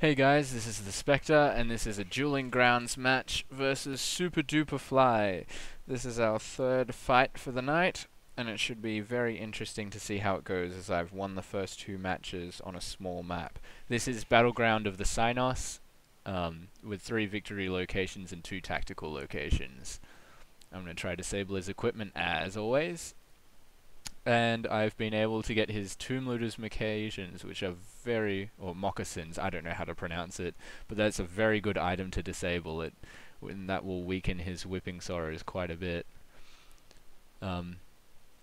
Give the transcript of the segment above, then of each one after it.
Hey guys, this is the Spectre, and this is a Dueling Grounds match versus SupaDupaFly. This is our third fight for the night, and it should be very interesting to see how it goes as I've won the first two matches on a small map. This is Battleground of the Cynos, with 3 victory locations and 2 tactical locations. I'm going to try to disable his equipment as always. And I've been able to get his Tomb Looter's moccasins, which are or moccasins, I don't know how to pronounce it, but that's a very good item to disable it, and that will weaken his Whipping Sorrows quite a bit.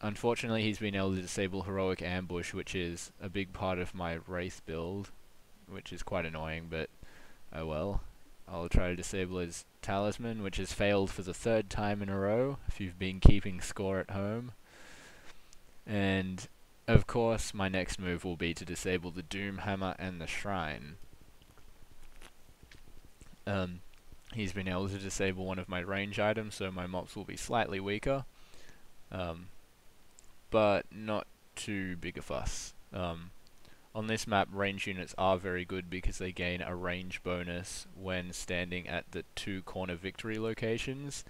Unfortunately, he's been able to disable Heroic Ambush, which is a big part of my Wraith build, which is quite annoying, but oh well. I'll try to disable his Talisman, which has failed for the 3rd time in a row, if you've been keeping score at home. And of course my next move will be to disable the Doom Hammer and the Shrine. He's been able to disable one of my range items, so my mobs will be slightly weaker, but not too big a fuss. On this map, range units are very good because they gain a range bonus when standing at the 2 corner victory locations,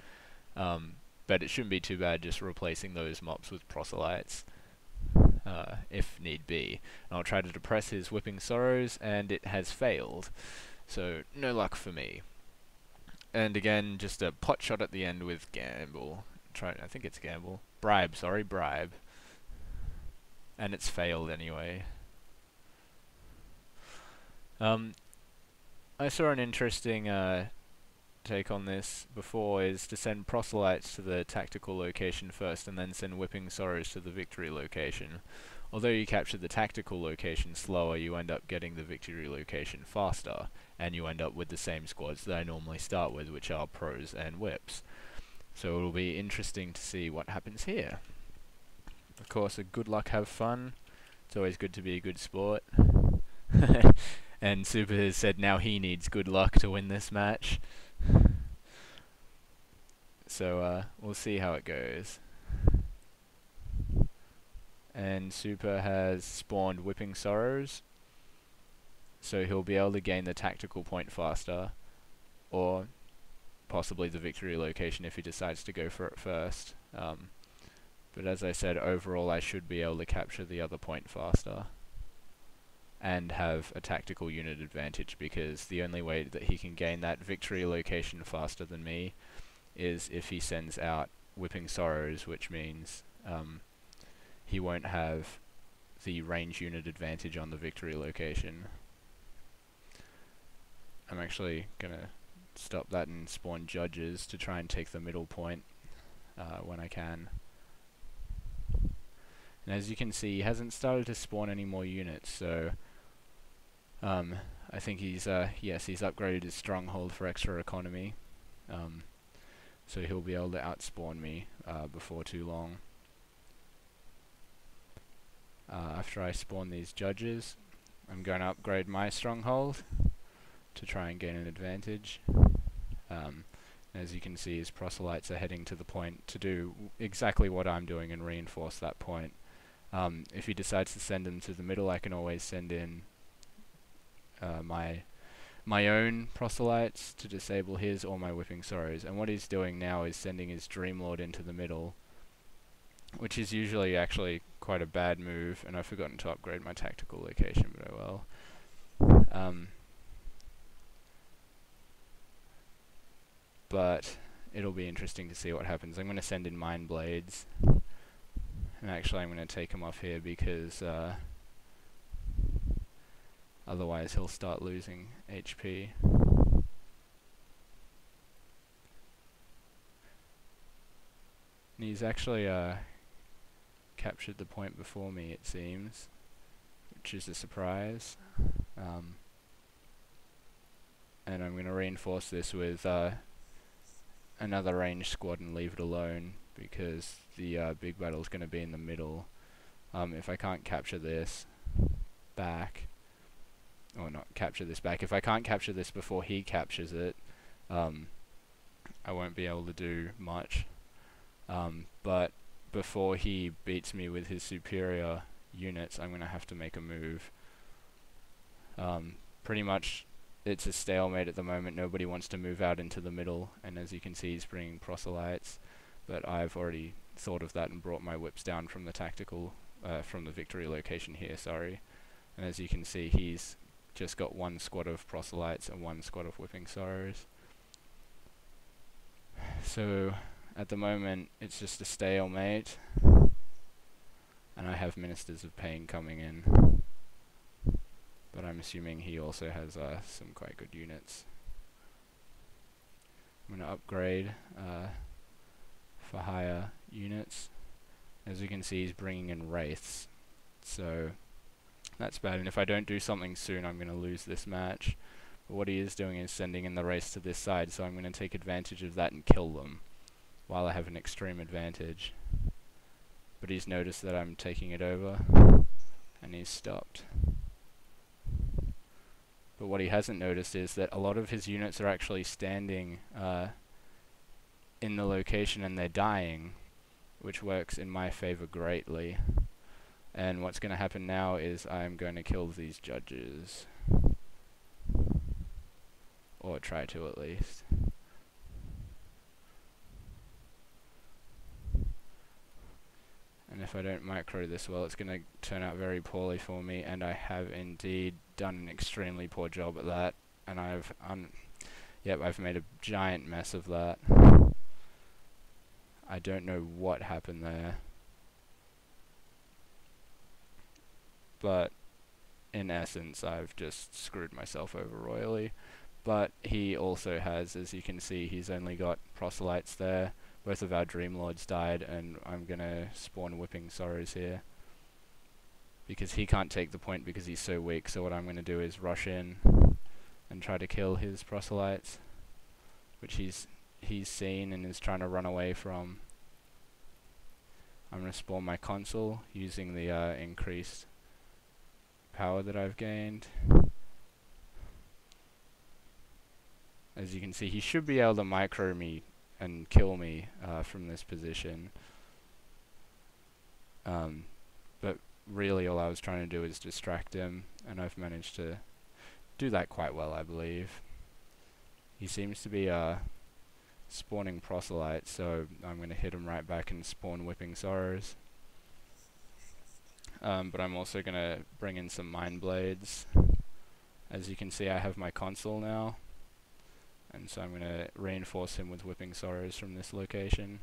but it shouldn't be too bad just replacing those mobs with proselytes, if need be. And I'll try to depress his Whipping Sorrows, and it has failed, so no luck for me. And again, just a pot shot at the end with Gamble. I think it's Gamble. Bribe, sorry, Bribe. And it's failed anyway. I saw an interesting take on this before, is to send proselytes to the tactical location first and then send Whipping Sorrows to the victory location. Although you capture the tactical location slower, you end up getting the victory location faster, and you end up with the same squads that I normally start with, which are pros and whips. So it'll be interesting to see what happens here. Of course, a good luck, have fun. It's always good to be a good sport. And Supa has said now he needs good luck to win this match. So we'll see how it goes. And Supa has spawned Whipping Sorrows, so he'll be able to gain the tactical point faster, or possibly the victory location if he decides to go for it first. But as I said, overall I should be able to capture the other point faster and have a tactical unit advantage, because the only way that he can gain that victory location faster than me is if he sends out Whipping Sorrows, which means he won't have the range unit advantage on the victory location. I'm actually gonna stop that and spawn judges to try and take the middle point when I can. And as you can see, he hasn't started to spawn any more units, so I think he's yes, he's upgraded his stronghold for extra economy, so he'll be able to outspawn me before too long. After I spawn these judges, I'm going to upgrade my stronghold to try and gain an advantage. As you can see, his proselytes are heading to the point to do exactly what I'm doing and reinforce that point. If he decides to send them to the middle, I can always send in my own proselytes to disable his or my Whipping Sorrows. And what he's doing now is sending his Dreamlord into the middle, which is usually actually quite a bad move, and I've forgotten to upgrade my tactical location, but oh well. But it'll be interesting to see what happens. I'm going to send in Mind Blades, and actually I'm going to take him off here because otherwise he'll start losing HP. And he's actually captured the point before me, it seems, which is a surprise. And I'm going to reinforce this with another ranged squad and leave it alone, because the big battle is going to be in the middle. If I can't capture this back, or not capture this back, if I can't capture this before he captures it, I won't be able to do much. But before he beats me with his superior units, I'm going to have to make a move. Pretty much it's a stalemate at the moment. Nobody wants to move out into the middle, and as you can see, he's bringing proselytes. But I've already thought of that and brought my whips down from the tactical, from the victory location here, sorry. And as you can see, he's just got one squad of proselytes and one squad of whipping sorrows. So at the moment, it's just a stalemate, and I have Ministers of Pain coming in. But I'm assuming he also has some quite good units. I'm going to upgrade for higher units. As you can see, he's bringing in wraiths, so that's bad. And if I don't do something soon, I'm going to lose this match. But what he is doing is sending in the wraiths to this side, so I'm going to take advantage of that and kill them while I have an extreme advantage. But he's noticed that I'm taking it over, and he's stopped. But what he hasn't noticed is that a lot of his units are actually standing in the location and they're dying, which works in my favor greatly. And what's going to happen now is I'm going to kill these judges. Or try to, at least. And if I don't micro this well, it's going to turn out very poorly for me, and I have indeed done an extremely poor job at that, and I've made a giant mess of that. I don't know what happened there, but in essence I've just screwed myself over royally. But he also has, as you can see, he's only got proselytes there. Both of our Dream Lords died, and I'm gonna spawn Whipping Sorrows here because he can't take the point because he's so weak. So what I'm gonna do is rush in and try to kill his proselytes, which he's seen and is trying to run away from. I'm gonna spawn my consul using the increased power that I've gained. As you can see, he should be able to micro me and kill me from this position. But really all I was trying to do is distract him, and I've managed to do that quite well, I believe. He seems to be spawning proselytes, so I'm going to hit him right back and spawn Whipping Sorrows. But I'm also going to bring in some Mind Blades. As you can see, I have my consul now, and so I'm going to reinforce him with Whipping Sorrows from this location.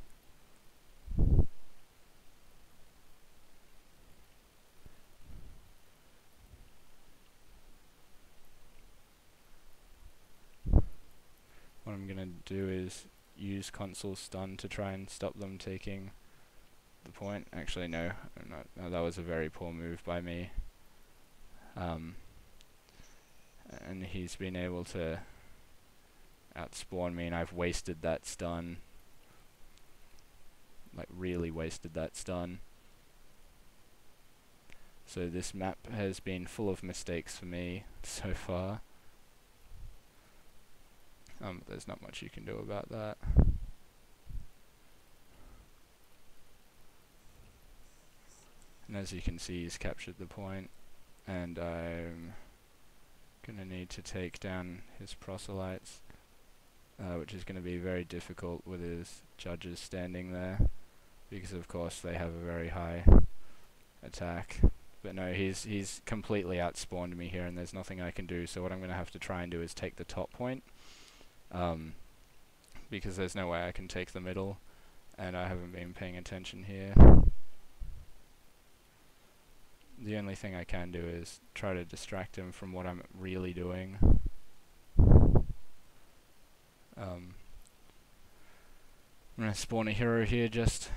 What I'm going to do is use Consul Stun to try and stop them taking the point. Actually, no, that was a very poor move by me. And he's been able to outspawn me, and I've wasted that stun. Like, really wasted that stun. So this map has been full of mistakes for me so far. There's not much you can do about that. And as you can see, he's captured the point, and I'm gonna need to take down his proselytes, which is going to be very difficult with his judges standing there, because of course they have a very high attack. But no, he's completely outspawned me here, and there's nothing I can do. So what I'm going to have to try and do is take the top point, because there's no way I can take the middle, and I haven't been paying attention here. The only thing I can do is try to distract him from what I'm really doing. I'm gonna spawn a hero here just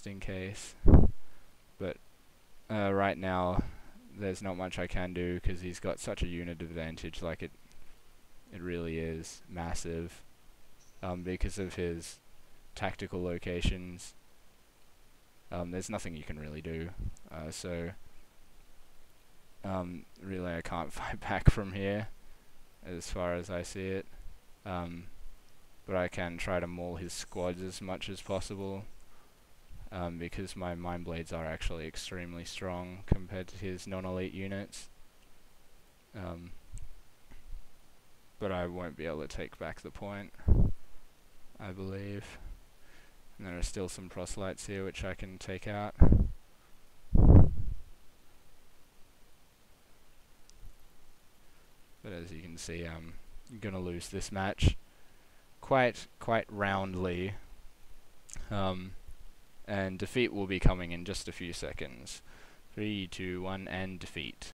in case, but right now there's not much I can do because he's got such a unit advantage. Like, it really is massive, because of his tactical locations. There's nothing you can really do, so really I can't fight back from here as far as I see it. But I can try to maul his squads as much as possible, because my Mind Blades are actually extremely strong compared to his non-elite units. but I won't be able to take back the point, I believe. And there are still some proselytes here which I can take out. But as you can see, I'm gonna lose this match quite roundly. And defeat will be coming in just a few seconds. 3, 2, 1, and defeat.